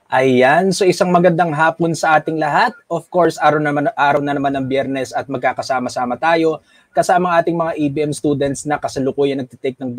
Ayan, so isang magandang hapon sa ating lahat. Of course, araw na naman ng Biyernes at magkakasama-sama tayo kasama ang ating mga EBM students na kasalukuyan nagtitake ng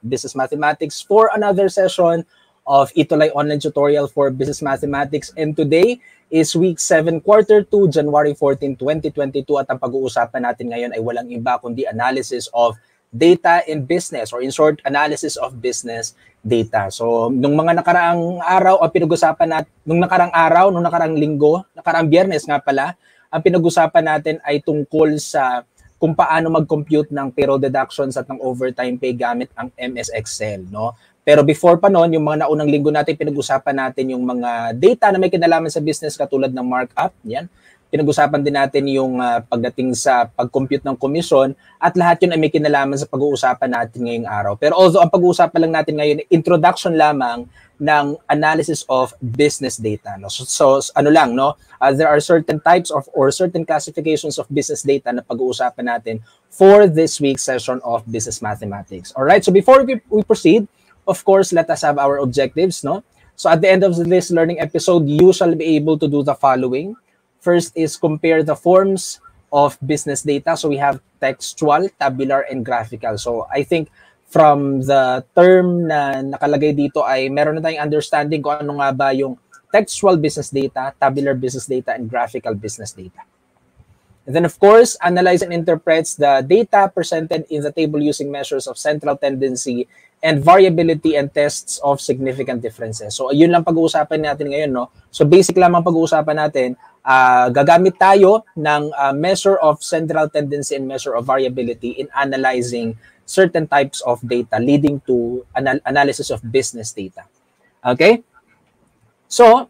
Business Mathematics for another session of Itulay Online Tutorial for Business Mathematics. And today is week 7, quarter 2, January 14, 2022 at ang pag-uusapan natin ngayon ay walang iba kundi analysis of data in business, or in short, analysis of business data. So, nung mga nakaraang araw, o pinag-usapan natin, nung nakaraang linggo, nakaraang Biyernes nga pala, ang pinag-usapan natin ay tungkol sa kung paano mag-compute ng payroll deductions at ng overtime pay gamit ang MS Excel, no? Pero before pa noon, yung mga naunang linggo natin, pinag-usapan natin yung mga data na may kinalaman sa business katulad ng markup, yan. Pinag-usapan din natin yung pagdating sa pag-compute ng komisyon at lahat yun ay may kinalaman sa pag-uusapan natin ngayong araw. Pero although ang pag-uusapan lang natin ngayon, introduction lamang ng analysis of business data. No? So ano lang, no? There are certain types of or certain classifications of business data na pag-uusapan natin for this week's session of Business Mathematics. Alright, so before we proceed, of course, let us have our objectives. No? So at the end of this learning episode, you shall be able to do the following. First is compare the forms of business data. So we have textual, tabular, and graphical. So I think from the term na nakalagay dito ay meron na tayong understanding kung ano nga ba yung textual business data, tabular business data, and graphical business data. And then of course, analyze and interprets the data presented in the table using measures of central tendency and variability and tests of significant differences. So yun lang pag-uusapan natin ngayon, no? So basic lamang pag-uusapan natin. Gagamit tayo ng measure of central tendency and measure of variability in analyzing certain types of data leading to analysis of business data. Okay? So,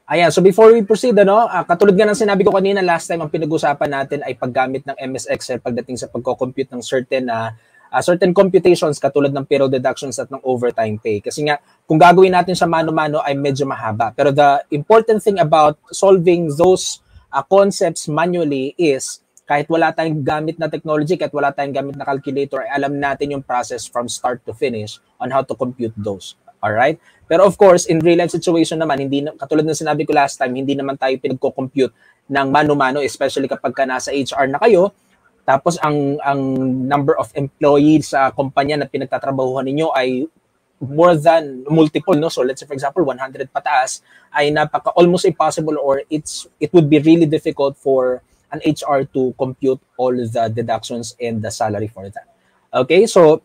ayan. So before we proceed, katulad nga ng sinabi ko kanina, last time ang pinag-usapan natin ay paggamit ng MS Excel pagdating sa pagko-compute ng certain computations katulad ng payroll deductions at ng overtime pay. Kasi nga, kung gagawin natin sa mano-mano ay medyo mahaba. Pero the important thing about solving those concepts manually is kahit wala tayong gamit na technology, kahit wala tayong gamit na calculator, ay alam natin yung process from start to finish on how to compute those. Alright? Pero of course, in real-life situation naman, katulad ng sinabi ko last time, hindi naman tayo pinagko-compute ng mano-mano, especially kapag nasa HR na kayo. Tapos ang number of employees sa kumpanya na pinagtatrabahuhan ninyo ay more than multiple, no? So let's say for example 100 pataas ay almost impossible, or it would be really difficult for an HR to compute all the deductions and the salary for that. Okay, so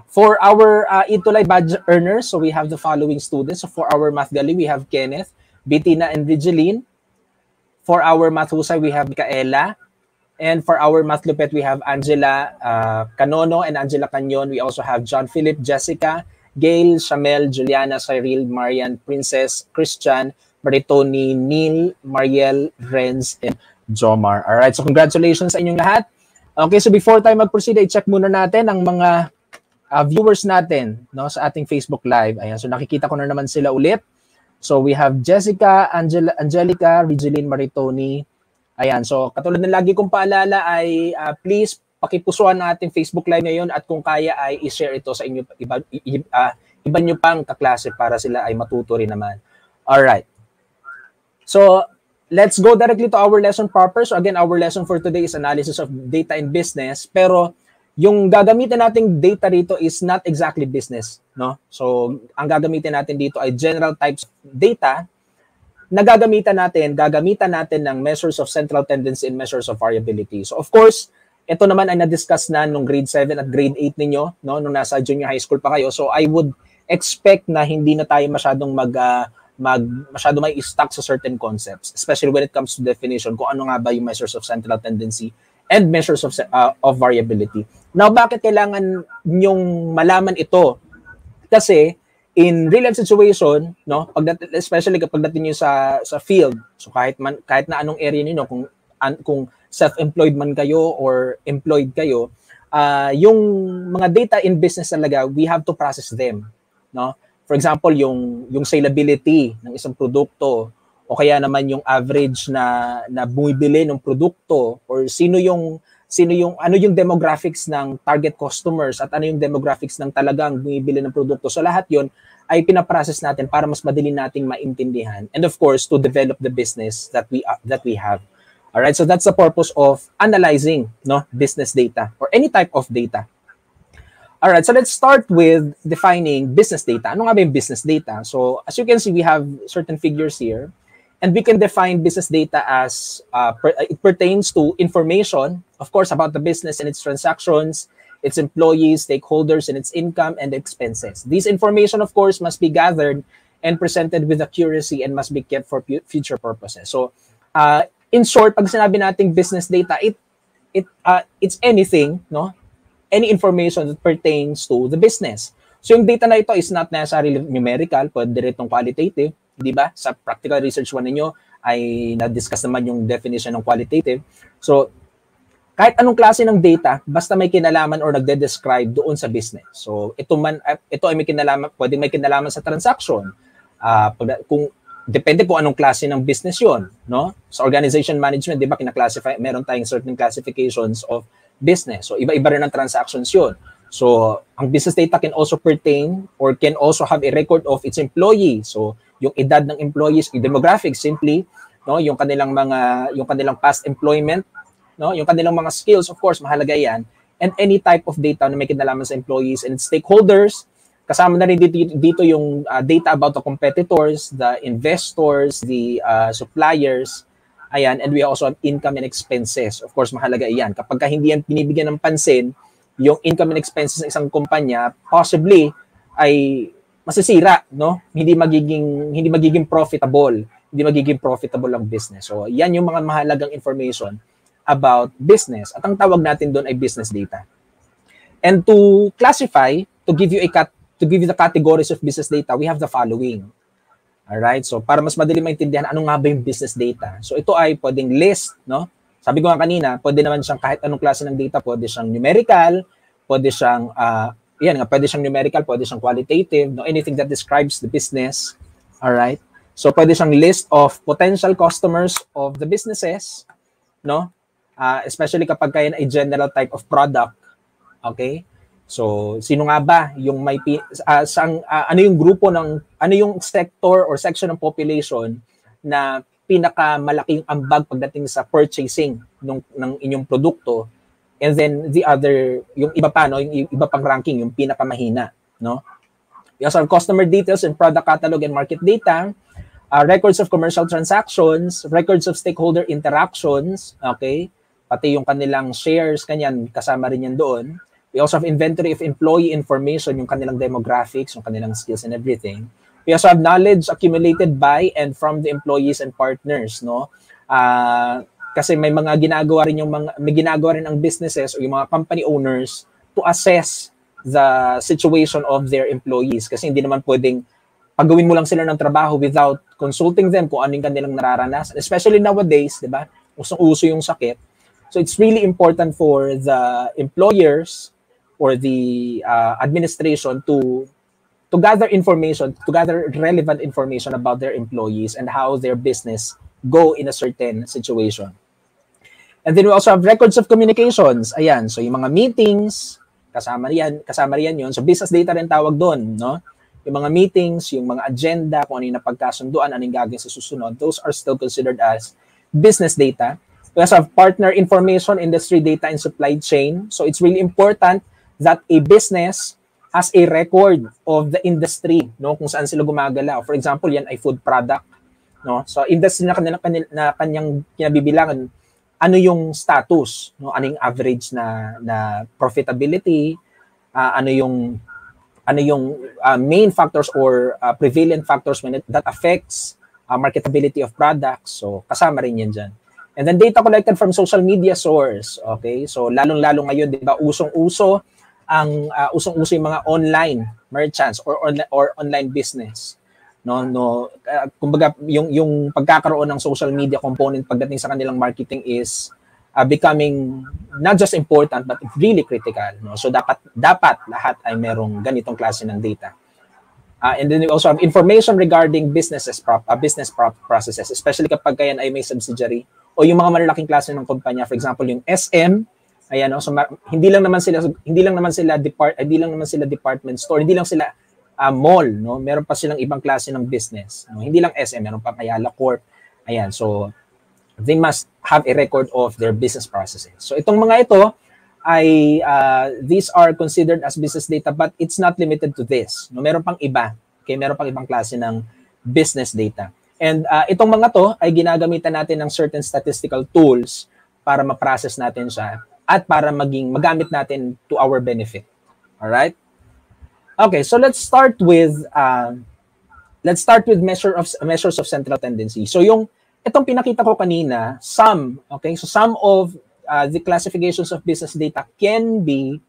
for our Itulay badge earners, so we have the following students. So for our Math Gali, we have Kenneth, Bettina, and Rigeline. For our Math Husay, we have Micaela. And for our Math Lupet, we have Angela Canono and Angela Canyon. We also have John Philip, Jessica, Gail, Shamel, Juliana, Cyril, Marian, Princess, Christian, Maritoni, Neil, Mariel, Renz, and Jomar. Alright, so congratulations sa inyong lahat. Okay, so before tayo mag-proceed, i-check muna natin ang mga viewers natin, no, sa ating Facebook Live. Ayan, so nakikita ko na naman sila ulit. So we have Jessica, Angelica, Rigeline, Maritoni. Ayan, so katulad ng lagi kong paalala ay please pakipusuan ang ating Facebook Live ngayon at kung kaya ay i-share ito sa inyo, iba nyo pang kaklase para sila ay matuto rin naman. Alright. So, let's go directly to our lesson proper. So again, our lesson for today is analysis of data in business. Pero yung gagamitin nating data rito is not exactly business, no? So, ang gagamitin natin dito ay general types of data na gagamitan natin ng measures of central tendency and measures of variability. So of course, ito naman ay na-discuss na nung grade 7 at grade 8 ninyo, no, nung nasa junior high school pa kayo. So I would expect na hindi na tayo masyadong masyado may stuck sa certain concepts, especially when it comes to definition, kung ano nga ba yung measures of central tendency and measures of variability. Now, bakit kailangan nyong malaman ito? Kasi in real life situation, no, especially kapag dating niyo sa field, so kahit na anong area niyo, kung self-employed man kayo or employed kayo, yung mga data in business talaga, we have to process them, no? For example, yung salability ng isang produkto, o kaya naman yung average na bumibili ng produkto, or sino yung ano yung demographics ng target customers at ano yung demographics ng talagang bumibili ng produkto. So lahat yon ay pinaprocess natin para mas madali nating maintindihan, and of course to develop the business that we have. All right, so that's the purpose of analyzing, no, business data or any type of data. All right, so let's start with defining business data. Ano nga ba yung business data? So as you can see, we have certain figures here, and we can define business data as it pertains to information, of course, about the business and its transactions, its employees, stakeholders, and its income and expenses. This information, of course, must be gathered and presented with accuracy and must be kept for future purposes. So, in short, pag sinabi nating business data, it's anything, no? Any information that pertains to the business. So, yung data na ito is not necessarily numerical, pwede rin itong qualitative, di ba? Sa practical research 1 ninyo ay na-discuss naman yung definition ng qualitative. So, kahit anong klase ng data, basta may kinalaman or nagde-describe doon sa business. So, ito ay may kinalaman, pwedeng may kinalaman sa transaction. Depende kung anong klase ng business yon, no? Sa organization management, di ba, kina-classify, meron tayong certain classifications of business. So, iba-iba rin ang transactions yon. So, ang business data can also pertain or can also have a record of its employee. So, yung edad ng employees, yung demographics simply, no, yung kanilang past employment, no, yung kanilang mga skills, of course, mahalaga yan, and any type of data na may kinalaman sa employees and stakeholders. Kasama na rin dito yung data about the competitors, the investors, the suppliers, ayan, and we also have income and expenses. Of course, mahalaga yan. Kapag hindi yan binibigyan ng pansin, yung income and expenses ng isang kumpanya, possibly ay masisira, no? Hindi magiging profitable ang business. So, yan yung mga mahalagang information about business. At ang tawag natin doon ay business data. And to classify, to give you the categories of business data, we have the following. All right? So para mas madali maintindihan ano nga ba yung business data. So ito ay pwedeng list, no? Sabi ko nga kanina, pwede naman siyang kahit anong klase ng data, pwede siyang numerical, pwede siyang pwede siyang numerical, pwede siyang qualitative, no? Anything that describes the business. All right? So pwede siyang list of potential customers of the businesses, no? Especially kapag kaya na a general type of product. Okay? So, sino nga ba yung may ano yung grupo ano yung sector or section ng population na pinakamalaking ambag pagdating sa purchasing ng inyong produkto, and then yung iba pa, no, yung iba pang ranking, yung pinakamahina, no? We also have customer details and product catalog and market data, records of commercial transactions, records of stakeholder interactions, okay? Pati yung kanilang shares, kanyan, kasama rin yan doon. We also have inventory of employee information, yung kanilang demographics, yung kanilang skills and everything. We also have knowledge accumulated by and from the employees and partners, no? Kasi may ginagawa rin ang businesses o yung mga company owners to assess the situation of their employees. Kasi hindi naman pwedeng pagawin mo lang sila ng trabaho without consulting them kung ano yung kanilang nararanasan. Especially nowadays, di ba? Usong-uso yung sakit. So it's really important for the employers or the administration to gather information, to gather relevant information about their employees and how their business go in a certain situation. And then we also have records of communications. Ayan, so yung mga meetings, kasama riyan yun. So business data rin tawag doon, no? Yung mga meetings, yung mga agenda, kung ano yung napagkasunduan, ano yung gagawin sa susunod, those are still considered as business data. We also have partner information, industry data, and supply chain. So it's really important that a business has a record of the industry, no, kung saan sila gumagalaw. For example, yan ay food product, no? So industry na kanyang kinabibilangan, ano yung status, no? Ano yung average na profitability, ano yung main factors or prevalent factors that affects marketability of products. So kasama rin yan dyan. And then data collected from social media source. Okay? So lalong-lalo ngayon, 'di ba, usong-uso yung mga online merchants or online business. Kumbaga yung pagkakaroon ng social media component pagdating sa kanilang marketing is becoming not just important but really critical, no? So dapat lahat ay merong ganitong klase ng data. And then we also have information regarding business processes, especially kapag kayan ay may subsidiary o yung mga malalaking klase ng kumpanya. For example, yung SM, Ayan, no? So hindi lang naman sila department store, hindi lang sila mall, no? Meron pa silang ibang klase ng business, no? Hindi lang SM, meron pa Ayala Corp. Ayan, so they must have a record of their business processes. So itong mga ito ay these are considered as business data, but it's not limited to this. No, meron pang iba. Okay, meron pang ibang klase ng business data. And itong mga to ay ginagamitan natin ng certain statistical tools para ma-process natin siya at para magamit natin to our benefit. All right? Okay, so let's start with measures of central tendency. So itong pinakita ko kanina, some of the classifications of business data can be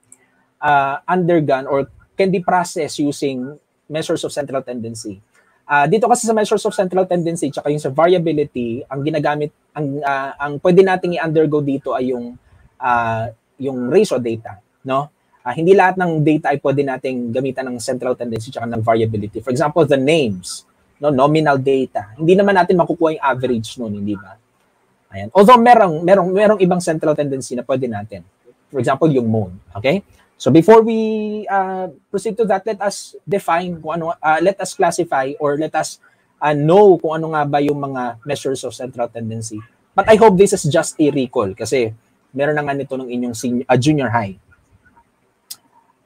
undergone or can be processed using measures of central tendency. Dito kasi sa measures of central tendency tsaka yung sa variability, ang ginagamit ang pwede nating i-undergo dito ay yung ratio data, no? Hindi lahat ng data ay pwede nating gamitan ng central tendency tsaka ng variability. For example, the names, no, nominal data. Hindi naman natin makukuha yung average noon, hindi ba? Ayan. Although merong ibang central tendency na pwede natin. For example, yung mode, okay? So before we proceed to that, let us define kung ano, let us classify or let us know kung ano nga ba yung mga measures of central tendency. But I hope this is just a recall kasi meron na nga nito ng inyong junior high.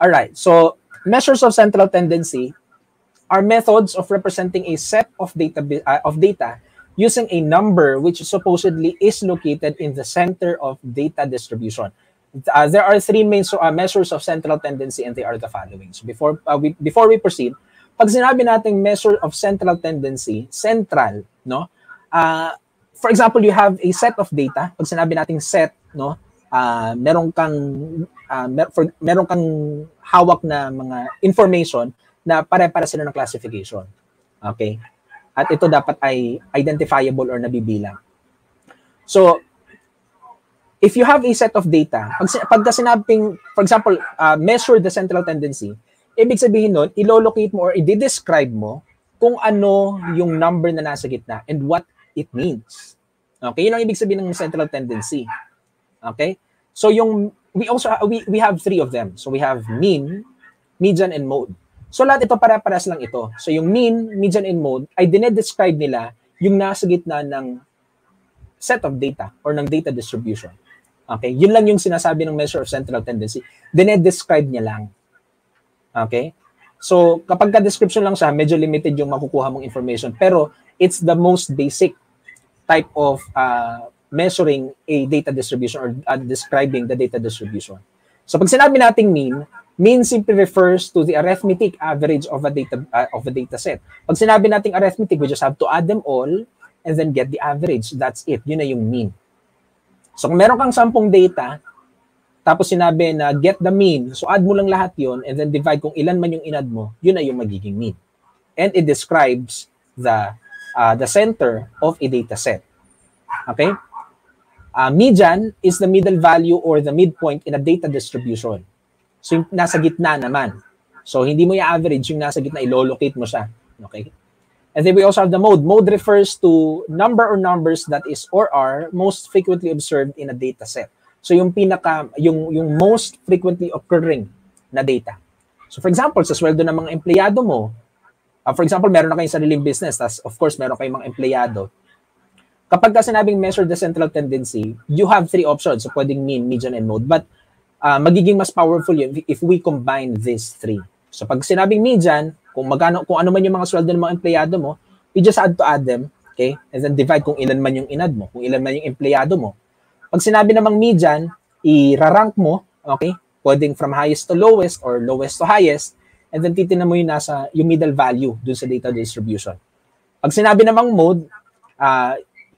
All right. So measures of central tendency are methods of representing a set of data using a number which supposedly is located in the center of data distribution. There are three main measures of central tendency, and they are the following. So before we proceed, pag sinabi nating measure of central tendency, central, no? For example, you have a set of data. Pag sinabi nating set, no? Meron kang hawak na mga information na pare-para sila ng classification. Okay? At ito dapat ay identifiable or nabibilang. So, if you have a set of data, pag sinabing, for example, measure the central tendency, ibig sabihin nun, ilolocate mo or i-describe mo kung ano yung number na nasa gitna and what it means. Okay? Yun ang ibig sabihin ng central tendency. Okay? So we have three of them. So we have mean, median, and mode. So lahat ito para-paras lang ito. So yung mean, median, and mode ay dinedescribe nila yung nasa gitna ng set of data or ng data distribution. Okay? Yun lang yung sinasabi ng measure of central tendency. Dinedescribe niya lang. Okay? So kapag ka-description lang siya, medyo limited yung makukuha mong information. Pero it's the most basic type of measuring a data distribution or describing the data distribution. So pag sinabi nating mean simply refers to the arithmetic average of a data set. Pag sinabi nating arithmetic, we just have to add them all and then get the average. That's it. Yun na yung mean. So kung meron kang 10 data, tapos sinabi na get the mean, so add mo lang lahat yun and then divide kung ilan man yung inad mo, yun na yung magiging mean. And it describes the center of a data set. Okay? Median is the middle value or the midpoint in a data distribution. So yung nasa gitna naman. So hindi mo i-average yung nasa gitna, ilolocate mo siya. Okay? And then we also have the mode. Mode refers to number or numbers that is or are most frequently observed in a data set. So yung yung most frequently occurring na data. So for example, sa sweldo ng mga empleyado mo, for example, meron na kayong sariling business, tas of course meron kayong mga empleyado. Kapag ka sinabing measure the central tendency, you have three options. So pwedeng mean, median, and mode. But magiging mas powerful yun if we combine these three. So pag sinabing median, kung ano man yung mga sweldo ng mga empleyado mo, you just add them, okay? And then divide kung ilan man yung inad mo, kung ilan man yung empleyado mo. Pag sinabi namang median, i-rank mo, okay? Pwedeng from highest to lowest or lowest to highest, and then titingnan mo yung middle value dun sa data distribution. Pag sinabi namang mode,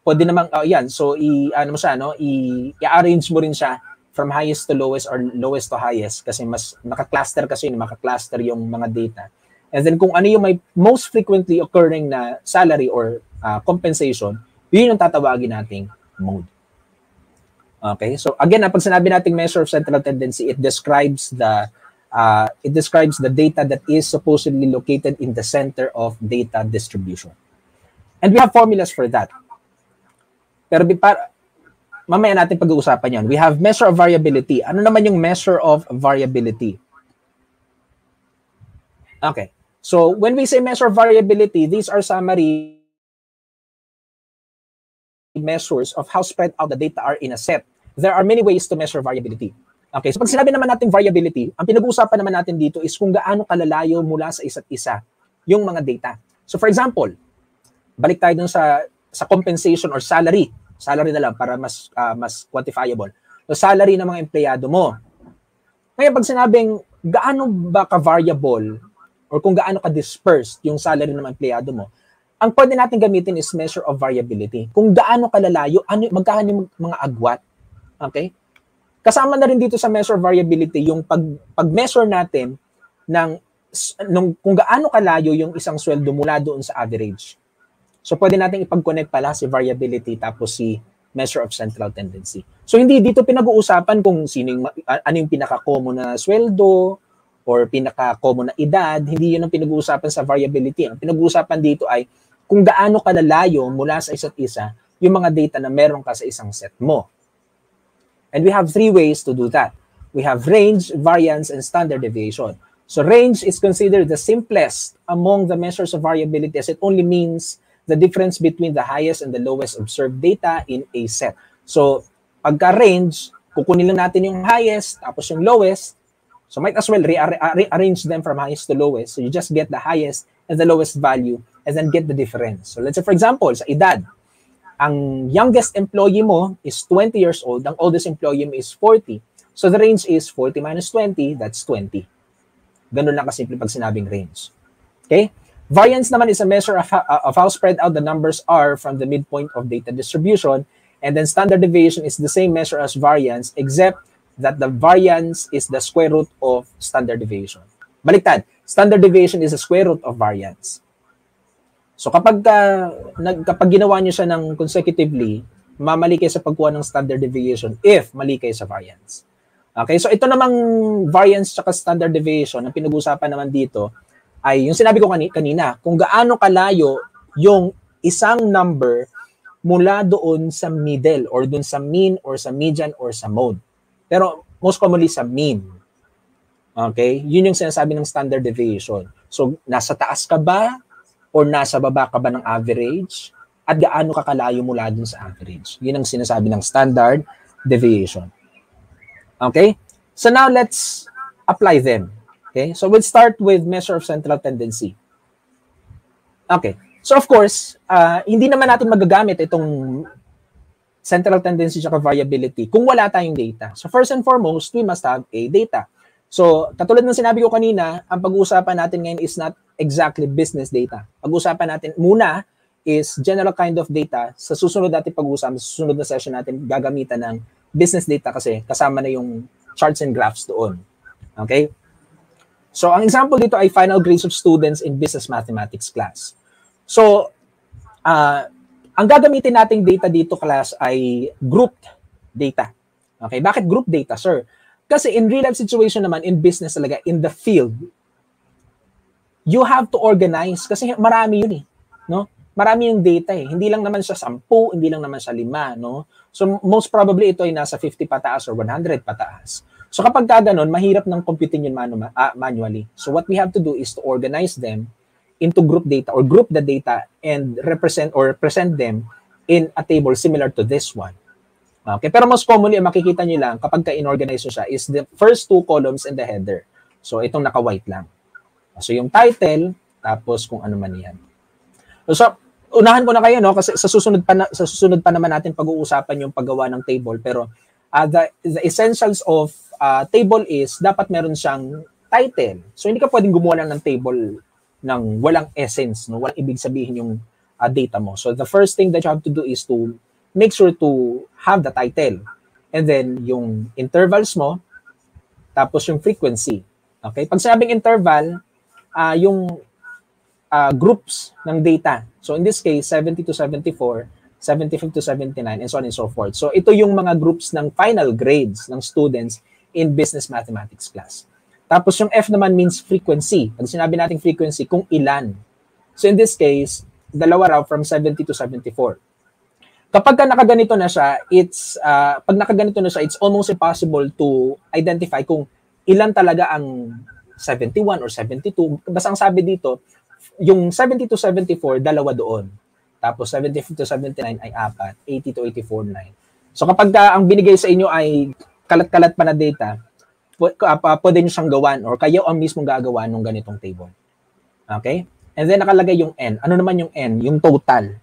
pwede namang, yan, so i-arrange mo rin siya from highest to lowest or lowest to highest kasi mas naka-cluster yung mga data. And then kung ano yung may most frequently occurring na salary or compensation, yun yung tatawagin nating mode. Okay? So again, pag sinabi nating measure of central tendency, it describes the data that is supposedly located in the center of data distribution. And we have formulas for that. Pero mamaya natin pag-uusapan yan. We have measure of variability. Ano naman yung measure of variability? Okay. So, when we say measure of variability, these are summary measures of how spread out the data are in a set. There are many ways to measure variability. Okay, so pag sinabi naman natin variability, ang pinag-uusapan naman natin dito is kung gaano kalalayo mula sa isa't isa yung mga data. So for example, balik tayo dun sa compensation or salary. Salary na lang para mas quantifiable. So salary ng mga empleyado mo. Ngayon pag sinabing gaano ba ka-variable or kung gaano ka-dispersed yung salary ng mga empleyado mo, ang pwede natin gamitin is measure of variability. Kung gaano kalalayo, magkano yung mga agwat. Okay? Kasama na rin dito sa measure of variability yung pag-measure natin kung gaano kalayo yung isang sweldo mula doon sa average. So pwede natin ipag-connect pala si variability tapos si measure of central tendency. So hindi dito pinag-uusapan kung ano yung pinaka-common na sweldo or pinaka-common na edad. Hindi yun ang pinag-uusapan sa variability. Ang pinag-uusapan dito ay kung gaano kalalayo mula sa isa't isa yung mga data na meron ka sa isang set mo. And we have three ways to do that. We have range, variance, and standard deviation. So range is considered the simplest among the measures of variability as it only means the difference between the highest and the lowest observed data in a set. So pagka-range, kukunin lang natin yung highest tapos yung lowest. So might as well rearrange them from highest to lowest. So you just get the highest and the lowest value and then get the difference. So let's say for example, sa edad, ang youngest employee mo is 20 years old, ang oldest employee mo is 40. So the range is 40 minus 20, that's 20. Ganun lang kasimple pag sinabing range. Okay? Variance naman is a measure of how spread out the numbers are from the midpoint of data distribution, and then standard deviation is the same measure as variance except that the variance is the square root of standard deviation. Baliktad, standard deviation is the square root of variance. So kapag ginawa niyo siya ng consecutively, mamali kayo sa pagkuha ng standard deviation if mali kayo sa variance. Okay, so ito namang variance at standard deviation, ang pinag-uusapan naman dito ay yung sinabi ko kanina, kung gaano kalayo yung isang number mula doon sa middle or doon sa mean or sa median or sa mode. Pero most commonly sa mean. Okay, yun yung sinasabi ng standard deviation. So nasa taas ka ba? Or nasa baba ka ba ng average? At gaano kakalayo mula dun sa average? Yun ang sinasabi ng standard deviation. Okay? So now let's apply them. Okay? So we'll start with measure of central tendency. Okay. So of course, hindi naman natin magagamit itong central tendency at variability kung wala tayong data. So first and foremost, we must have a data. So, katulad ng sinabi ko kanina, ang pag-uusapan natin ngayon is not exactly business data. Pag-uusapan natin muna is general kind of data. Sa susunod natin pag-uusapan, sa susunod na session natin, gagamitan ng business data kasi kasama na yung charts and graphs doon. Okay? So, ang example dito ay final grades of students in business mathematics class. So, ang gagamitin nating data dito class ay grouped data. Okay? Bakit group data, sir? Kasi in real life situation naman, in business talaga, in the field, you have to organize kasi marami yun eh. No? Marami yung data eh. Hindi lang naman siya 10, hindi lang naman siya 5. No? So most probably ito ay nasa 50 pataas or 100 pataas. So kapag gano'n, mahirap ng computing yun manually. So what we have to do is to organize them into group data or group the data and represent or present them in a table similar to this one. Okay, pero most commonly, makikita nyo lang kapag ka-inorganize siya is the first two columns in the header. So, itong naka-white lang. So, yung title, tapos kung ano man yan. So, unahan ko na kayo, no? Kasi sa susunod pa naman natin pag-uusapan yung paggawa ng table. Pero, the essentials of table is, dapat meron siyang title. So, hindi ka pwedeng gumawa lang ng table ng walang essence, no? Walang ibig sabihin yung data mo. So, the first thing that you have to do is to make sure to have the title. And then, yung intervals mo, tapos yung frequency. Okay? Pag sinabing interval, yung groups ng data. So, in this case, 70 to 74, 75 to 79, and so on and so forth. So, ito yung mga groups ng final grades ng students in business mathematics class. Tapos, yung F naman means frequency. Pag sinabi natin frequency, kung ilan. So, in this case, dalawa raw from 70 to 74. Kapag ka nakaganito na siya, pag nakaganito na siya, it's almost impossible to identify kung ilan talaga ang 71 or 72. Basta ang sabi dito, yung 70 to 74, dalawa doon. Tapos 75 to 79 ay 4, 80 to 84, 9. So kapag ang binigay sa inyo ay kalat-kalat pa na data, pwede nyo siyang gawan or kayo ang mismo gagawa ng ganitong table. Okay? And then nakalagay yung N. Ano naman yung N? Yung total.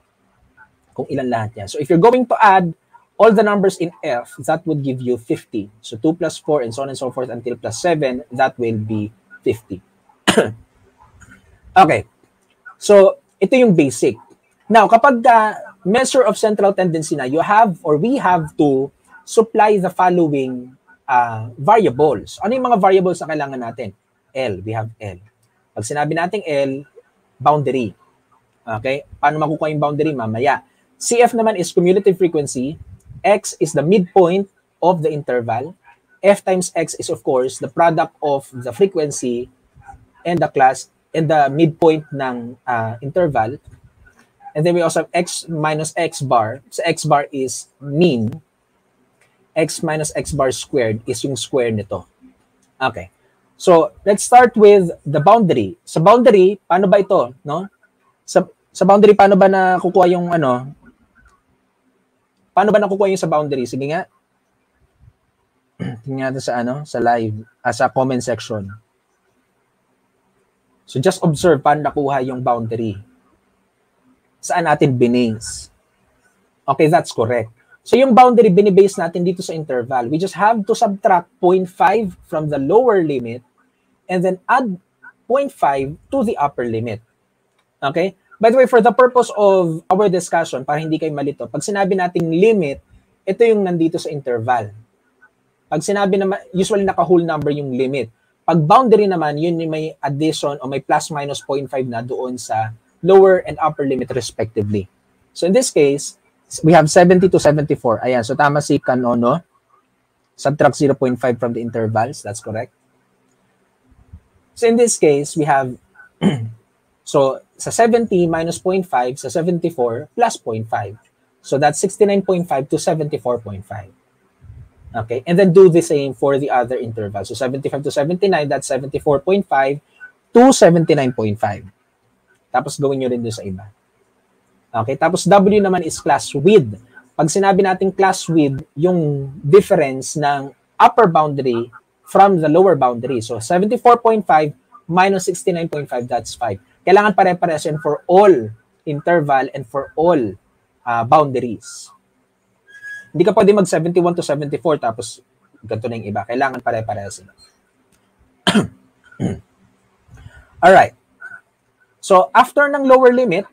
Kung ilan lahat yan. So if you're going to add all the numbers in F, that would give you 50. So 2 plus 4 and so on and so forth until plus 7, that will be 50. Okay. So ito yung basic. Now, kapag measure of central tendency na, we have to supply the following variables. Ano yung mga variables na kailangan natin? L. We have L. Pag sinabi natin L, boundary. Okay? Paano makukuha yung boundary? Mamaya. CF naman is cumulative frequency. X is the midpoint of the interval. F times X is, of course, the product of the frequency and the class and the midpoint ng interval. And then we also have X minus X bar. So X bar is mean. X minus X bar squared is yung square nito. Okay. So, let's start with the boundary. Sa boundary, paano ba ito? No? Sa boundary, paano ba nakukuha yung Paano ba nakukuha yung sa boundary? Sige nga. Tingnan natin sa live, sa comment section. So just observe paano nakuha yung boundary. Saan natin binase? Okay, that's correct. So yung boundary binibase natin dito sa interval. We just have to subtract 0.5 from the lower limit and then add 0.5 to the upper limit. Okay? By the way, for the purpose of our discussion, para hindi kayo malito, pag sinabi nating limit, ito yung nandito sa interval. Pag sinabi na, usually naka-whole number yung limit. Pag boundary naman, yun yung may addition o may plus minus 0.5 na doon sa lower and upper limit respectively. So in this case, we have 70 to 74. Ayan, so tama si Kanono. Subtract 0.5 from the intervals. That's correct. So in this case, we have so sa 70 minus 0.5 sa 74 plus 0.5. So that's 69.5 to 74.5. Okay, and then do the same for the other interval. So 75 to 79, that's 74.5 to 79.5. Tapos gawin nyo rin doon sa iba. Okay, tapos W naman is class width. Pag sinabi natin class width, yung difference ng upper boundary from the lower boundary. So 74.5 minus 69.5, that's 5. Kailangan pare-pares yan for all interval and for all boundaries. Hindi ka pwede mag 71 to 74 tapos ganito na yung iba. Kailangan pare-pares. Alright. So, after ng lower limit,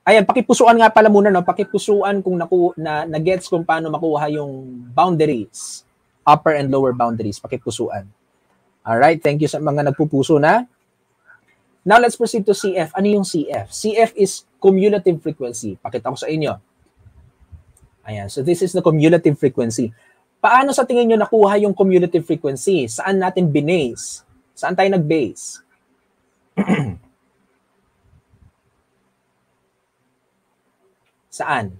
ayan, pakipusuan nga pala muna, no? Pakipusuan kung na-gets kung paano makuha yung boundaries, upper and lower boundaries, pakipusuan. Alright, thank you sa mga nagpupuso na. Now, let's proceed to CF. Ano yung CF? CF is cumulative frequency. Pakita ko sa inyo. Ayan, so this is the cumulative frequency. Paano sa tingin nyo nakuha yung cumulative frequency? Saan natin binase? Saan tayo nag-base? Saan?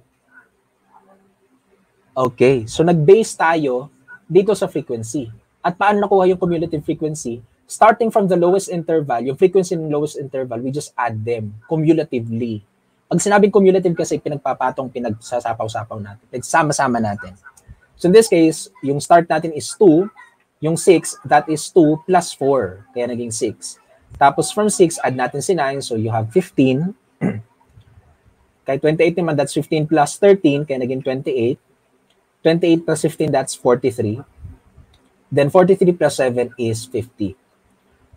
Okay, so nag-base tayo dito sa frequency. At paano nakuha yung cumulative frequency? Starting from the lowest interval, yung frequency ng lowest interval, we just add them cumulatively. Pag sinabing cumulative kasi pinagpapatong, pinagsasapaw-sapaw natin, nagsama-sama natin. So in this case, yung start natin is 2, yung 6, that is 2 plus 4, kaya naging 6. Tapos from 6, add natin si 9, so you have 15. Kaya 28 naman, that's 15 plus 13, kaya naging 28. 28 plus 15, that's 43. Then 43 plus 7 is 50.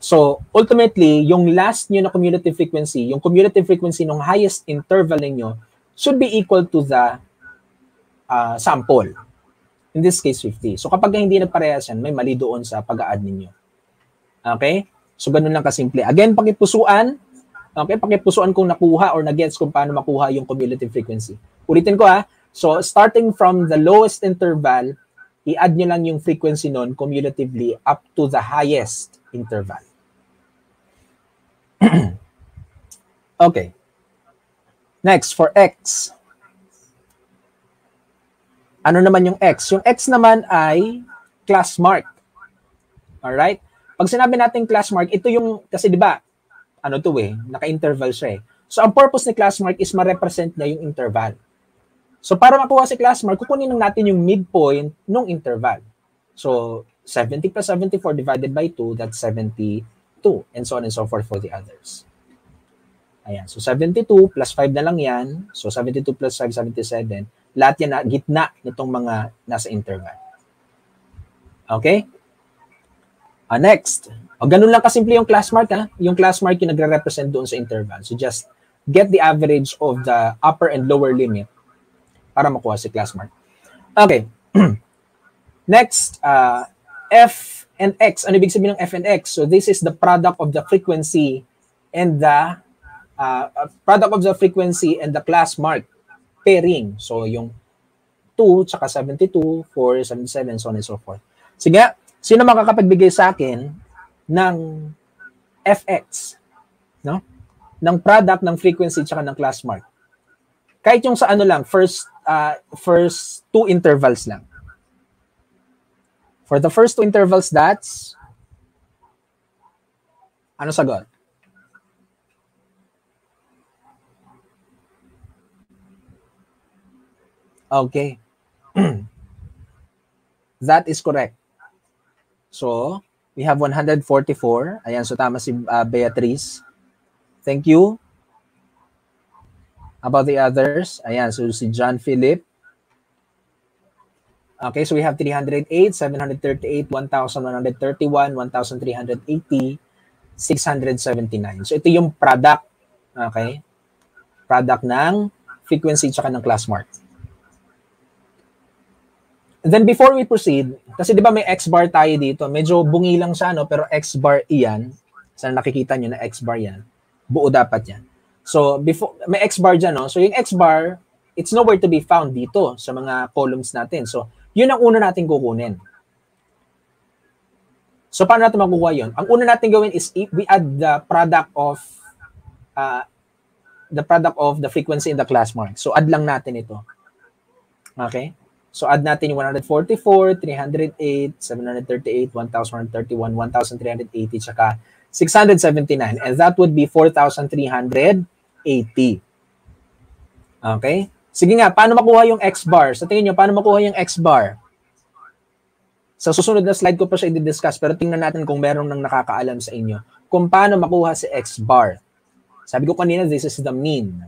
So, ultimately, yung last nyo na cumulative frequency, yung cumulative frequency ng highest interval ninyo should be equal to the sample. In this case, 50. So, kapag hindi nagparehas yan, may mali doon sa pag-a-add ninyo. Okay? So, ganun lang kasimple. Again, pakipusuan. Okay? Pakipusuan kung nakuha or na-gets kung paano makuha yung cumulative frequency. Ulitin ko ha. So, starting from the lowest interval, i-add nyo lang yung frequency nun cumulatively up to the highest interval. Okay. Next, for X. Ano naman yung X? Yung X naman ay class mark. Alright? Pag sinabi natin class mark, ito yung, kasi di ba, ano to naka-interval siya eh. So, ang purpose ni class mark is ma-represent niya yung interval. So, para makuha si class mark, kukunin lang natin yung midpoint ng interval. So, 70 plus 74 divided by 2, that's 72. And so on and so forth for the others. Ayan. So, 72 plus 5 na lang yan. So, 72 plus 5, 77. Lahat yan na gitna nitong mga nasa interval. Okay? Next. Ganun lang kasimple yung class mark. Yung class mark yung nagre-represent doon sa interval. So, just get the average of the upper and lower limit para makuha si class mark. Okay. Next, F and X. Ano ibig sabihin ng F and X? So, this is the product of the frequency and the class mark pairing. So, yung 2, tsaka 72, 4, 77, so on and so forth. Sige, sino makakapagbigay sa akin ng FX? No? Ng product ng frequency tsaka ng class mark. Kahit yung sa ano lang, first 2 intervals lang. For the first 2 intervals, that's ano sagot? Okay. That is correct. So, we have 144. Ayan, so tama si Beatrice. Thank you. About the others? Ayan, so si John Philip. Okay, so we have 308, 738, 1,131, 1,380, 679. So, ito yung product. Okay? Product ng frequency tsaka ng class mark. Then before we proceed, kasi di ba may X bar tayo dito, medyo bungi lang siya, no? Pero X bar iyan, sana nakikita nyo na X bar yan, buo dapat yan. So before, may X bar dyan, no? So yung X bar, it's nowhere to be found dito sa mga columns natin. So yun ang una natin kukunin. So paano natin makukuha yun? Ang una natin gawin is we add the product of the frequency and the class mark. So add lang natin ito. Okay? So, add natin yung 144, 308, 738, 1,131, 1,380, tsaka 679. And that would be 4,380. Okay? Sige nga, paano makuha yung X-bar? Sa tingin nyo, paano makuha yung X-bar? Sa susunod na slide ko pa siya i-discuss, pero tingnan natin kung meron nang nakakaalam sa inyo kung paano makuha si X-bar. Sabi ko kanina, this is the mean.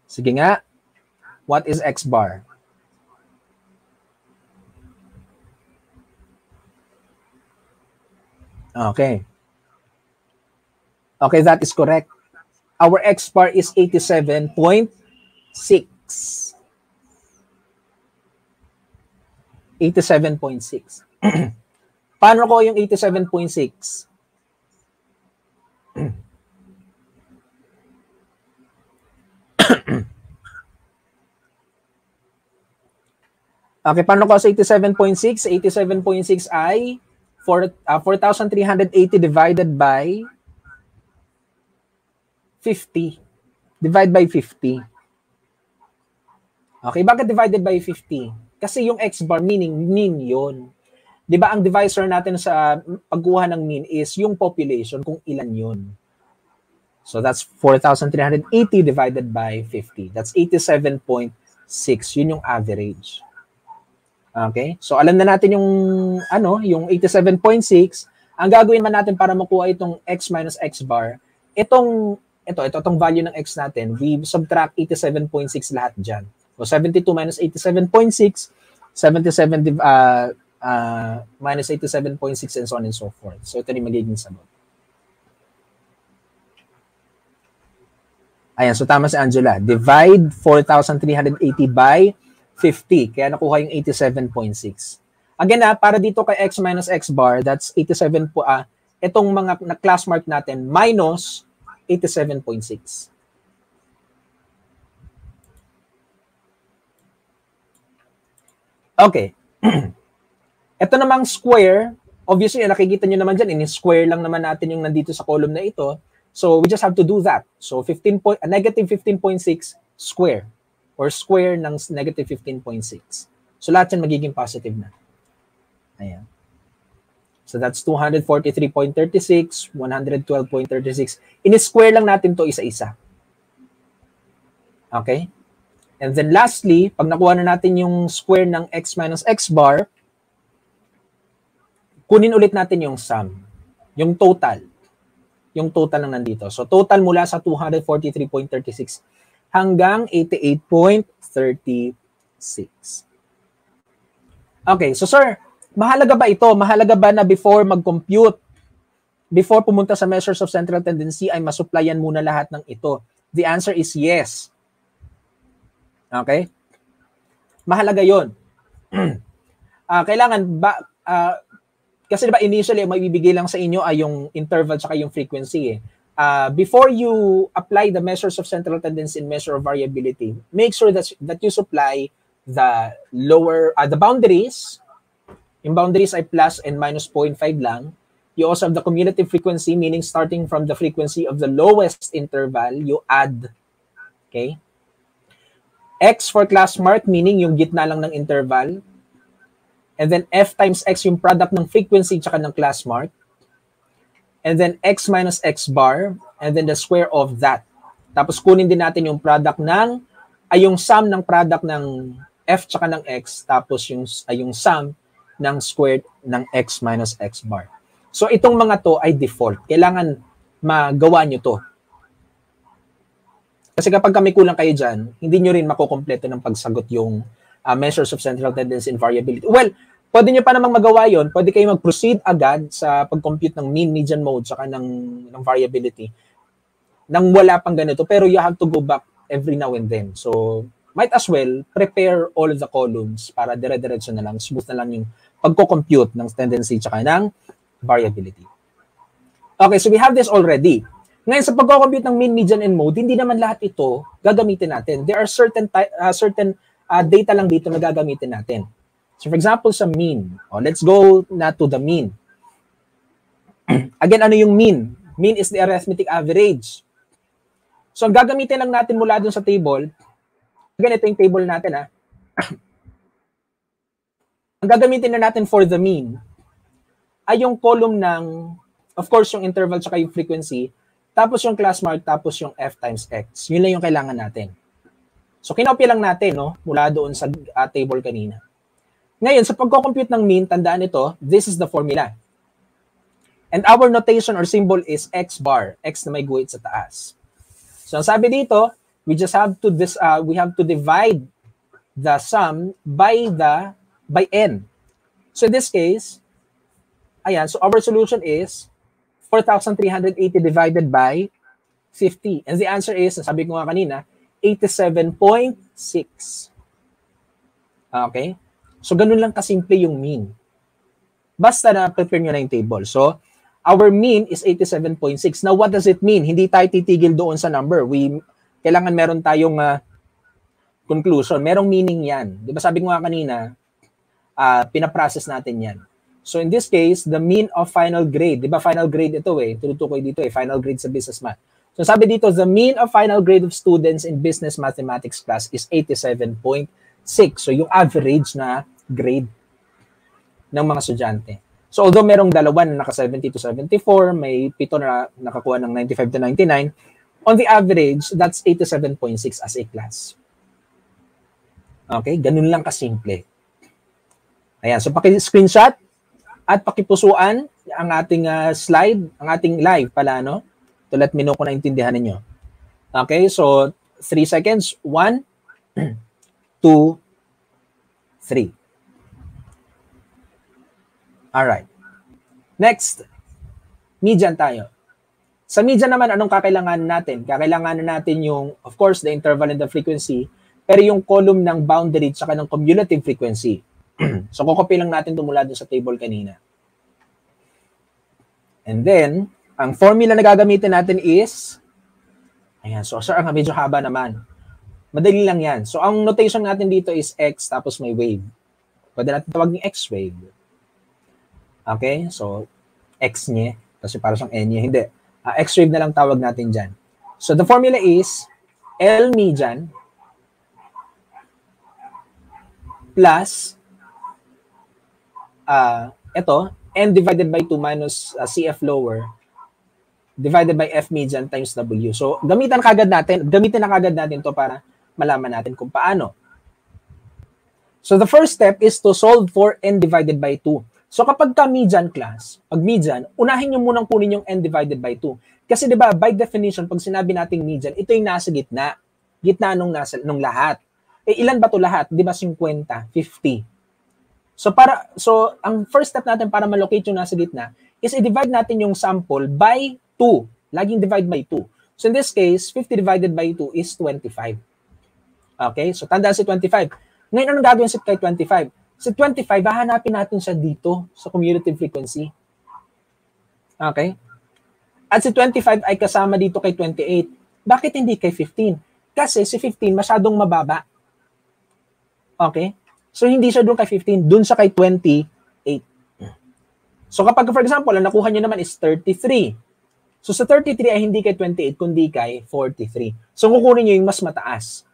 Sige nga. What is X bar? Okay. Okay, that is correct. Our X bar is 87.6. 87.6. Paano ko yung 87.6? Okay, paano ko sa 87.6? 87.6 ay 4,380 divided by 50. Divide by 50. Okay, bakit divided by 50? Kasi yung X bar meaning mean yun. Di ba ang divisor natin sa pagkuha ng mean is yung population, kung ilan yun. So that's 4,380 divided by 50. That's 87.6. Yun yung average. Okay? So alam na natin yung yung 87.6. Ang gagawin man natin para makuha itong x minus x bar, itong value ng x natin, we subtract 87.6 lahat diyan. So 72 minus 87.6, 77 minus 87.6 and so on and so forth. So ito yung magiging sagot. Ayan, so tama si Angela. Divide 4,380 by 50. Kaya nakuha yung 87.6. Again, para dito kay x minus x bar, that's 87 po. Itong mga na-class mark natin, minus 87.6. Okay. Ito namang square, obviously, nakikita nyo naman dyan, in-square lang naman natin yung nandito sa column na ito. So, we just have to do that. So, negative 15.6 square. or square ng negative 15.6. So lahat yan magiging positive na. Ayan. So that's 243.36, 112.36. In-square lang natin to isa-isa. Okay? And then lastly, pag nakuha na natin yung square ng x minus x bar, kunin ulit natin yung sum, yung total. Yung total lang nandito. So total mula sa 243.36 hanggang 88.36. Okay, so sir, mahalaga ba ito? Mahalaga ba na before mag-compute, before pumunta sa measures of central tendency, ay masupplyan muna lahat ng ito? The answer is yes. Okay? Mahalaga yon. Kailangan ba, kasi diba initially, may bibigay lang sa inyo ay yung interval tsaka yung frequency. Before you apply the measures of central tendency and measure of variability, make sure that you supply the lower, the boundaries. Yung boundaries ay plus and minus 0.5 lang. You also have the cumulative frequency, meaning starting from the frequency of the lowest interval, you add. Okay? X for class mark, meaning yung gitna lang ng interval. And then F times X, yung product ng frequency tsaka ng class mark. And then X minus X bar, and then the square of that. Tapos kunin din natin yung product ng, yung sum ng product ng F tsaka ng X, tapos yung sum ng squared ng X minus X bar. So itong mga to ay default. Kailangan magawa nyo to. Kasi kapag kami kulang kayo dyan, hindi nyo rin makukompleto ng pagsagot yung measures of central tendency and variability. Well, pwede nyo pa namang magawa yon. Pwede kayo mag-proceed agad sa pag-compute ng mean, median, mode, saka ng variability nang wala pang ganito. Pero you have to go back every now and then. So, might as well prepare all of the columns para dire-diretso na lang, smooth na lang yung pagko-compute ng tendency tsaka ng variability. Okay, so we have this already. Ngayon, sa pagko-compute ng mean, median, and mode, hindi naman lahat ito gagamitin natin. There are certain data lang dito na gagamitin natin. So, for example, sa mean. Let's go na to the mean. Again, ano yung mean? Mean is the arithmetic average. So, ang gagamitin lang natin mula dun sa table, again, ito yung table natin, Ang gagamitin na natin for the mean ay yung column ng, of course, yung interval tsaka yung frequency, tapos yung class mark, tapos yung F times X. Yun lang yung kailangan natin. So, kinopya lang natin, mula doon sa table kanina. Ngayon, sa pagko-compute ng mean, tandaan ito, this is the formula. And our notation or symbol is X bar, X na may guhit sa taas. So, ang sabi dito, we have to divide the sum by n. So, in this case, ayan, so our solution is 4,380 divided by 50. And the answer is, sabi ko nga kanina, 87.6. Okay? So, ganun lang kasimple yung mean. Basta na prepare nyo na yung table. So, our mean is 87.6. Now, what does it mean? Hindi tayo titigil doon sa number. Kailangan meron tayong conclusion. Merong meaning yan. Di ba sabi ko nga kanina, pinaprocess natin yan. So, in this case, the mean of final grade. Di ba final grade ito Tutukoy dito final grade sa business math. So, sabi dito, the mean of final grade of students in business mathematics class is 87.6. So, yung average na grade ng mga estudyante. So, although merong dalawa na naka 70 to 74, may 7 na nakakuha ng 95 to 99, on the average, that's 87.6 as a class. Okay? Ganun lang kasimple. Ayan. So, paki-screenshot at pakipusuan ang ating slide, ang ating live pala, to let me know kung naintindihan ninyo. Okay? So, 3 seconds. 1, 2, 3. Alright. Next, median tayo. Sa median naman, anong kakailanganan natin? Kakailanganan natin yung, of course, the interval and the frequency, pero yung column ng boundary tsaka ng cumulative frequency. So, kukopy lang natin mula dun sa table kanina. And then, ang formula na gagamitin natin is, ayan, so sir, ang medyo haba naman. Madali lang yan. So, ang notation natin dito is X, tapos may wave. Pwede natin tawagin X wave. Okay? So, X niya. Kasi para siyang N niya. Hindi. X wave na lang tawag natin dyan. So, the formula is L median plus ito, n divided by 2 minus CF lower divided by F median times W. So, gamitin na kagad natin to para malaman natin kung paano. So, the first step is to solve for n divided by 2. So, kapag ka median class, pag median, unahin nyo munang kunin yung n divided by 2. Kasi 'di ba, by definition, pag sinabi nating median, ito yung nasa gitna. Gitna nung lahat. Ilan ba to lahat? 'Di ba 50, 50. So, ang first step natin para ma-locate yung nasa gitna is i-divide natin yung sample by 2. Laging divide by 2. So, in this case, 50 divided by 2 is 25. Okay? So, tandaan si 25. Ngayon, anong gagawin si kay 25? Si 25, hahanapin natin siya dito sa cumulative frequency. Okay? At si 25 ay kasama dito kay 28. Bakit hindi kay 15? Kasi si 15 masyadong mababa. Okay? So, hindi siya doon kay 15. Doon siya kay 28. So, kapag, for example, ang nakuha niyo naman is 33. So, sa 33 ay hindi kay 28, kundi kay 43. So, kukunin niyo yung mas mataas.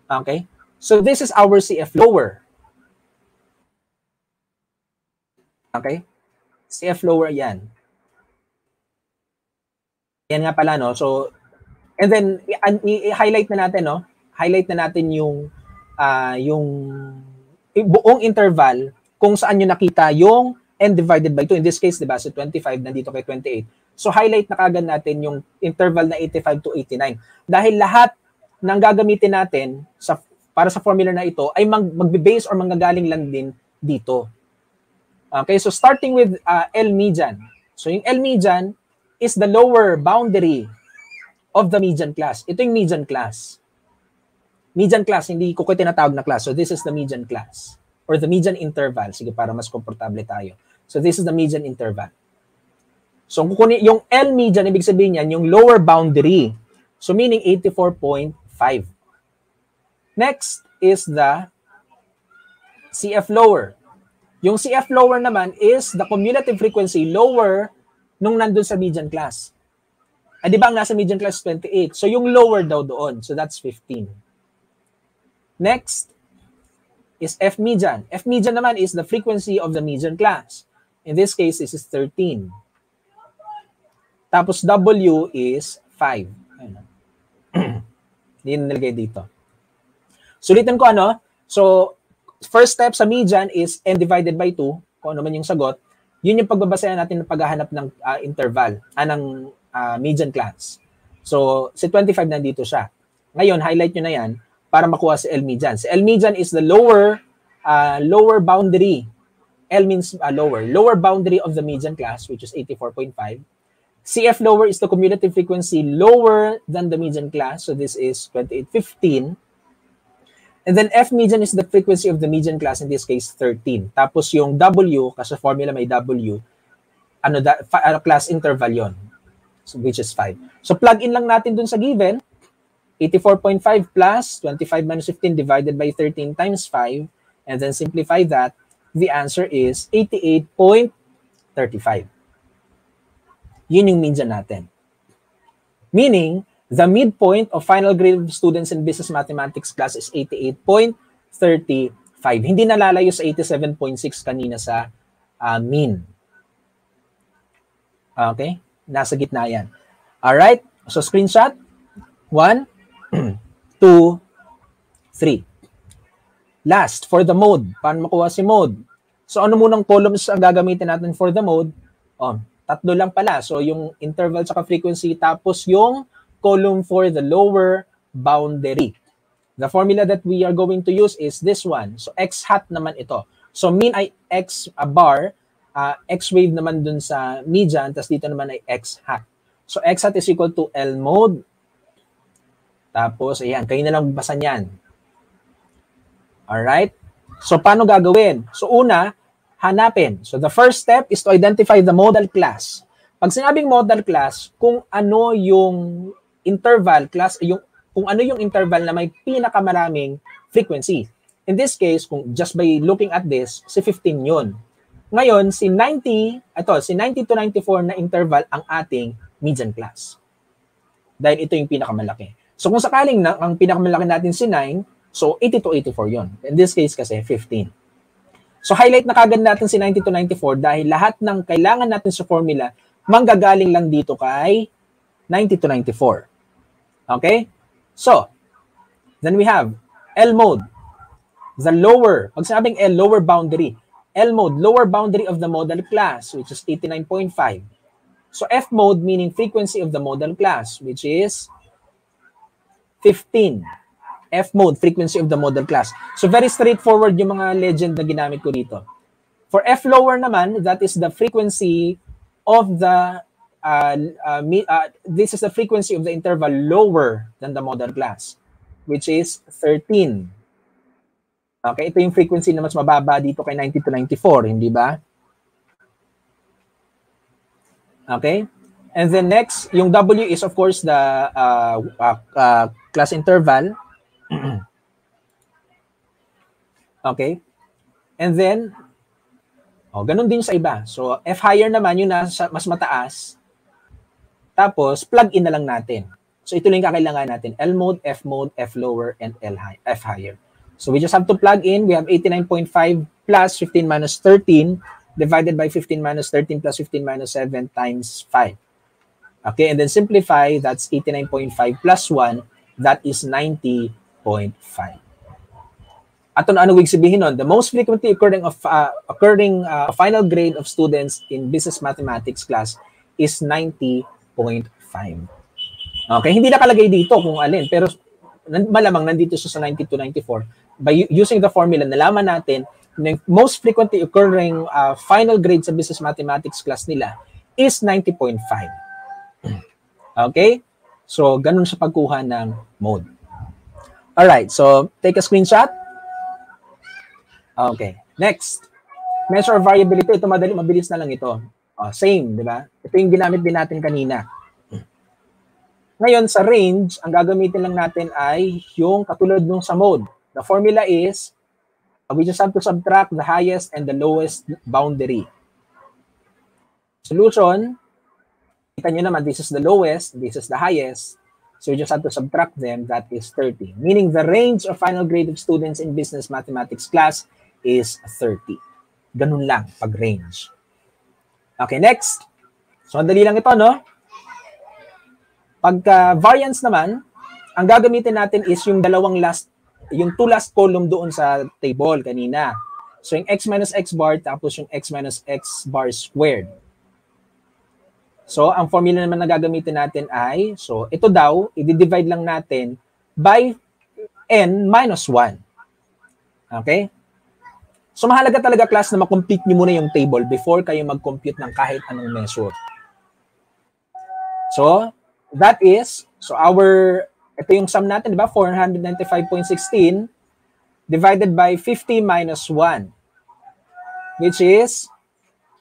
Okay? So, this is our CF lower. Okay? CF lower, yan. Yan nga pala, no? So, and then, i-highlight na natin, no? Highlight na natin yung buong interval kung saan nyo nakita yung n divided by 2. In this case, diba, so 25 nandito kay 28. So, highlight na kagad natin yung interval na 85 to 89. Dahil lahat ng gagamitin natin para sa formula na ito ay magbe-base or manggagaling lang din dito. Okay, so starting with L median. So, yung L median is the lower boundary of the median class. Ito yung median class. Median class, hindi ko tinatawag na class. So, this is the median class. Or the median interval. Sige, para mas komportable tayo. So, this is the median interval. So, kukunin yung L median, ibig sabihin yan, yung lower boundary. So, meaning 84.5. Next is the CF lower. Yung CF lower naman is the cumulative frequency lower nung nandun sa median class. Di ba ang nasa median class 28? So, yung lower daw doon. So, that's 15. Next is F median. F median naman is the frequency of the median class. In this case, this is 13. Tapos W is 5. Hindi na nilagay dito. Sulitin ko ano. So, first step sa median is n divided by 2. Kung ano man yung sagot. Yun yung pagbabasayan natin ng paghahanap ng interval, ng median class. So, si 25 nandito siya. Ngayon, highlight nyo na yan para makuha si L median. Si L median is the lower boundary. L means lower boundary of the median class, which is 84.5. CF lower is the cumulative frequency lower than the median class. So this is 2815. And then F median is the frequency of the median class, in this case 13. Tapos yung W, kasi formula may W, class interval yon. So which is 5. So plug in lang natin dun sa given. 84.5 plus 25 minus 15 divided by 13 times 5. And then simplify that. The answer is 88.35. Yun yung median natin. Meaning, the midpoint of final grade of students in business mathematics class is 88.35. Hindi nalalayo sa 87.6 kanina sa mean. Okay? Nasa gitna yan. Alright? So, screenshot. 1, 2, 3. Last, for the mode. Paano makuha si mode? So, ano munang columns ang gagamitin natin for the mode? Tatlo lang pala. So, yung interval saka frequency, tapos yung column for the lower boundary. The formula that we are going to use is this one. So, x hat naman ito. So, mean ay x bar, x wave naman dun sa median, tapos dito naman ay x hat. So, x hat is equal to L mode. Tapos, ayan, kayo na lang basa niyan. Alright? So, paano gagawin? So, una, hanapin. So, the first step is to identify the modal class. Pag sinabing modal class, kung ano yung interval class, kung ano yung interval na may pinakamaraming frequency. In this case, kung just by looking at this, si 15 yun. Ngayon, si 90 to 94 na interval ang ating median class. Dahil ito yung pinakamalaki. So, kung sakaling ang pinakamalaki natin si 9, So, 80 to 84 yun. In this case kasi, 15. So, highlight na kagad natin si 90 to 94 dahil lahat ng kailangan natin sa formula, manggagaling lang dito kay 90 to 94. Okay? So, then we have L mode. The lower, pag sinabing L, lower boundary. L mode, lower boundary of the modal class, which is 89.5. So, F mode, meaning frequency of the modal class, which is 15. F mode, frequency of the modal class. So, very straightforward yung mga legend na ginamit ko dito. For F lower naman, that is the frequency of the, this is the frequency of the interval lower than the modal class, which is 13. Okay, ito yung frequency na mas mababa dito kay 90 to 94, hindi ba? Okay? And then next, yung W is of course the class interval. Okay? And then, ganun din sa iba. So, F higher naman, yung nasa mas mataas. Tapos, plug in na lang natin. So, ito lang yung kakailangan natin. L mode, F mode, F lower, and F higher. So, we just have to plug in. We have 89.5 plus 15 minus 13 divided by 15 minus 13 plus 15 minus 7 times 5. Okay, and then simplify, that's 89.5 plus 1, that is 90.5. At ano ibig sabihin nun? The most frequently occurring final grade of students in business mathematics class is 90.5. Okay, hindi nakalagay dito kung alin, pero malamang nandito siya sa 90 to 94. By using the formula, nalaman natin na most frequently occurring final grade sa business mathematics class nila is 90.5. Okay? So, ganun sa pagkuha ng mode. Alright, so take a screenshot. Okay, next. Measure of variability. Ito mabilis na lang ito. Same, di ba? Ito yung ginamit din natin kanina. Ngayon, sa range, ang gagamitin lang natin ay yung katulad nung sa mode. The formula is, we just have to subtract the highest and the lowest boundary. Solution, kita nyo naman, this is the lowest, this is the highest. So we just have to subtract them, that is 30. Meaning the range of final grade of students in business mathematics class is 30. Ganun lang, pag-range. Okay, next. So, dali lang ito, no? Pagka variance naman, ang gagamitin natin is yung yung two last column doon sa table kanina. So, yung x minus x bar, tapos yung x minus x bar squared. So, ang formula naman na gagamitin natin ay, so, ito daw, i-divide lang natin by n minus 1. Okay? So, mahalaga talaga, class, na makomplete nyo muna yung table before kayo mag-compute ng kahit anong measure. So, that is, ito yung sum natin, di ba? 495.16 divided by 50 minus 1, which is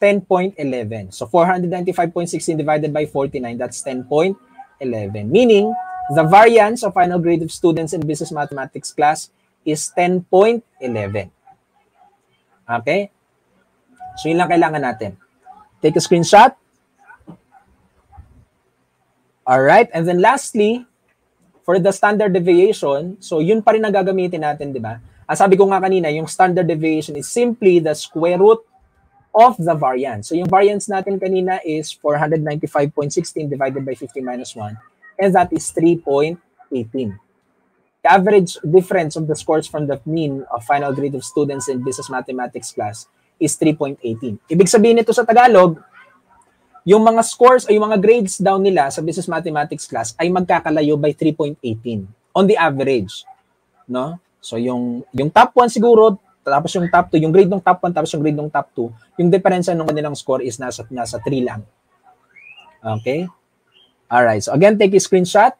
10.11. So, 495.16 divided by 49, that's 10.11. Meaning, the variance of final grade of students in business mathematics class is 10.11. Okay? So, yun lang kailangan natin. Take a screenshot. Alright, and then lastly, for the standard deviation, so yun pa rin ang gagamitin natin, di ba? Sabi ko nga kanina, yung standard deviation is simply the square root of the variance. So yung variance natin kanina is 495.16 divided by 50 minus 1, and that is 3.18. The average difference of the scores from the mean of final grade of students in business mathematics class is 3.18. Ibig sabihin nito sa Tagalog, yung mga scores o yung mga grades down nila sa business mathematics class ay magkakalayo by 3.18 on the average, no? So yung top 1 siguro, tapos yung top 2, yung grade ng top 1 tapos yung grade ng top 2, yung diferensya ng kanilang score is nasa 3 lang. Okay? All right. So again, take a screenshot.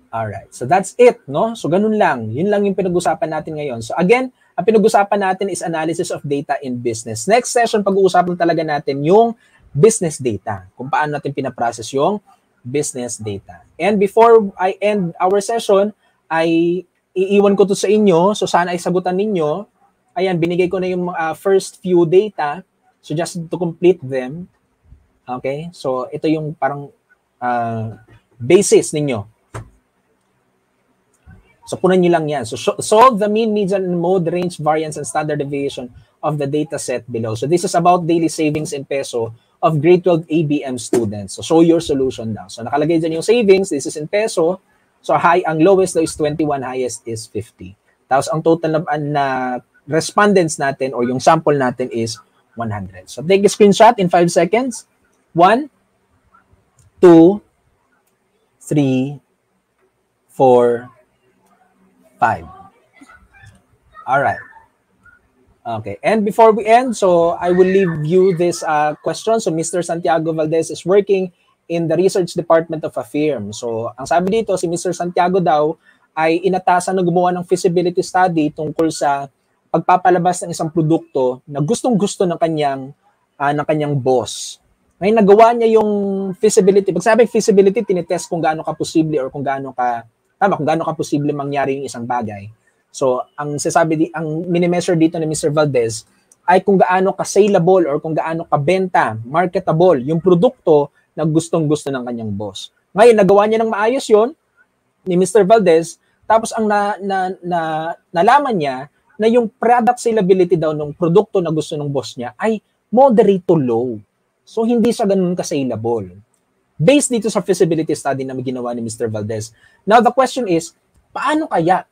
Alright, so that's it, no? So ganun lang. Yun lang yung pinag-usapan natin ngayon. So again, ang pinag-usapan natin is analysis of data in business. Next session, pag-uusapan talaga natin yung business data. Kung paano natin pinaprocess yung business data. And before I end our session, ay iiwan ko to sa inyo. So sana ay sagutan ninyo. Ayan, binigay ko na yung first few data. So just to complete them. Okay? So ito yung parang basis ninyo. So punan nyo lang yan. So solve the mean, median, and mode, range, variance, and standard deviation of the data set below. So this is about daily savings in peso of grade 12 ABM students. So show your solution now. So nakalagay dyan yung savings. This is in peso. So ang lowest daw is 21, highest is 50. Tapos ang total na respondents natin or yung sample natin is 100. So take a screenshot in 5 seconds. 1, 2, 3, 4, 5. All right. Okay. And before we end, so I will leave you this question. So Mr. Santiago Valdez is working in the research department of a firm. So ang sabi dito, si Mr. Santiago daw ay inatasan na gumawa ng feasibility study tungkol sa pagpapalabas ng isang produkto na gustong-gusto ng kanyang boss. Ngayon nagawa niya yung feasibility. Pag sabi feasibility, tinitest kung gaano ka posible or kung gaano ka posible mangyari yung isang bagay. So, ang mini-measure dito ni Mr. Valdez ay kung gaano ka-saleable or kung gaano ka-benta, marketable, yung produkto na gustong-gusto ng kanyang boss. Ngayon, nagawa niya ng maayos yon ni Mr. Valdez, tapos ang nalaman niya na yung product salability daw ng produkto na gusto ng boss niya ay moderate to low. So, hindi siya ganun ka-saleable. Based dito sa feasibility study na ginawa ni Mr. Valdez. Now, the question is, paano kaya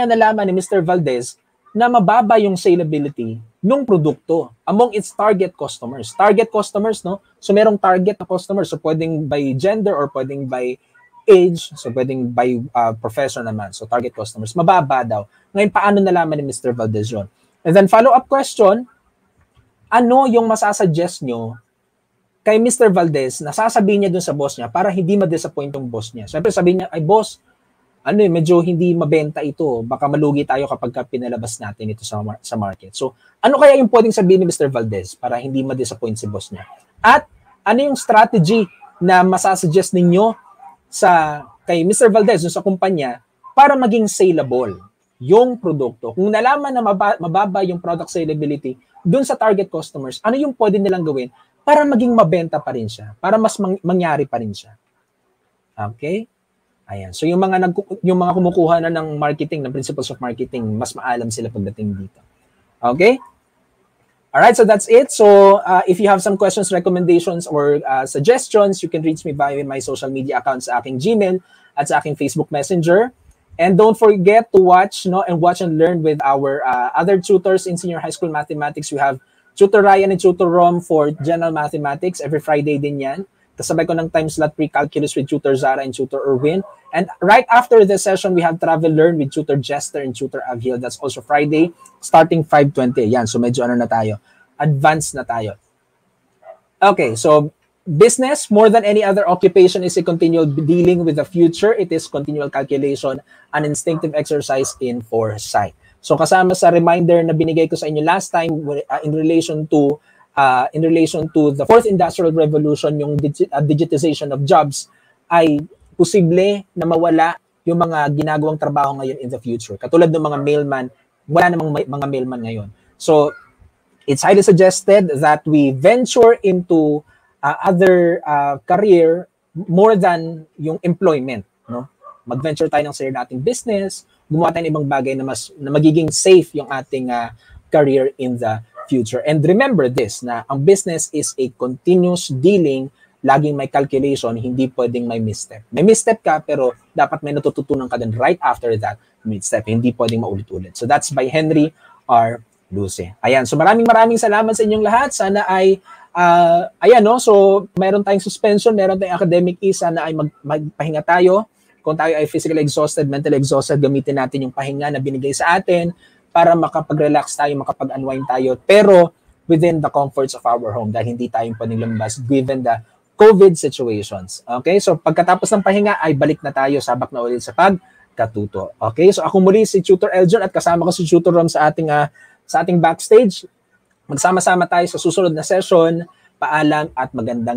nalaman ni Mr. Valdez na mababa yung salability ng produkto among its target customers? Target customers, no? So, merong target na customers. So, pwedeng by gender or pwedeng by age. So, pwedeng by profession naman. So, target customers. Mababa daw. Ngayon, paano nalaman ni Mr. Valdez yun? And then, follow-up question, ano yung masasuggest nyo kay Mr. Valdez na sasabihin niya dun sa boss niya para hindi ma-disappoint yung boss niya? Siyempre, sabihin niya, ay boss, medyo hindi mabenta ito. Baka malugi tayo kapag pinalabas natin ito sa market. So, ano kaya yung pwedeng sabihin ni Mr. Valdez para hindi ma-disappoint si boss niya? At ano yung strategy na masasuggest ninyo kay Mr. Valdez sa kumpanya para maging saleable yung produkto? Kung nalaman na mababa yung product salability dun sa target customers, ano yung pwede nilang gawin para maging mabenta pa rin siya? Para mas mangyari pa rin siya? Okay? Ayan. So yung mga kumukuha na ng marketing, ng principles of marketing, mas maalam sila pagdating dito. Okay? Alright, so that's it. So if you have some questions, recommendations, or suggestions, you can reach me via my social media accounts sa aking Gmail at sa aking Facebook Messenger. And don't forget to watch and learn with our other tutors in senior high school mathematics. We have Tutor Ryan and Tutor Rom for general mathematics. Every Friday din yan. Kasabay ko ng time slot pre-calculus with Tutor Zara and Tutor Erwin. And right after the session, we have Travel Learn with Tutor Jester and Tutor Aviel. That's also Friday, starting 5:20. Yan, so medyo na tayo. Advanced na tayo. Okay, so business, more than any other occupation, is a continual dealing with the future. It is continual calculation, an instinctive exercise in foresight. So kasama sa reminder na binigay ko sa inyo last time in relation to the fourth industrial revolution, yung digitization of jobs, ay posible na mawala yung mga ginagawang trabaho ngayon in the future. Katulad ng mga mailman, wala namang mga mailman ngayon. So it's highly suggested that we venture into other career more than yung employment, no? Mag-venture tayo ng sarili nating business, gumawa tayo ng ibang bagay na magiging safe yung ating career in the future. And remember this, na ang business is a continuous dealing, laging may calculation, hindi pwedeng may misstep. May misstep ka, pero dapat may natututunan ka din right after that misstep. Hindi pwedeng maulit-ulit. So that's by Henry R. Luce. Ayan, so maraming salamat sa inyong lahat. Sana ay, so meron tayong suspension, meron tayong academic ease, sana ay magpahinga tayo. Kung tayo ay physically exhausted, mentally exhausted, gamitin natin yung pahinga na binigay sa atin para makapag-relax tayo, makapag-unwind tayo, pero within the comforts of our home dahil hindi tayo pwedeng lumabas given the COVID situations. Okay? So pagkatapos ng pahinga ay balik na tayo, sabak na ulit sa pagkatuto. Okay? So ako muli si Tutor Eljon at kasama ko si Tutor Rom sa ating backstage. Magsama-sama tayo sa susunod na session. Paalam at magandang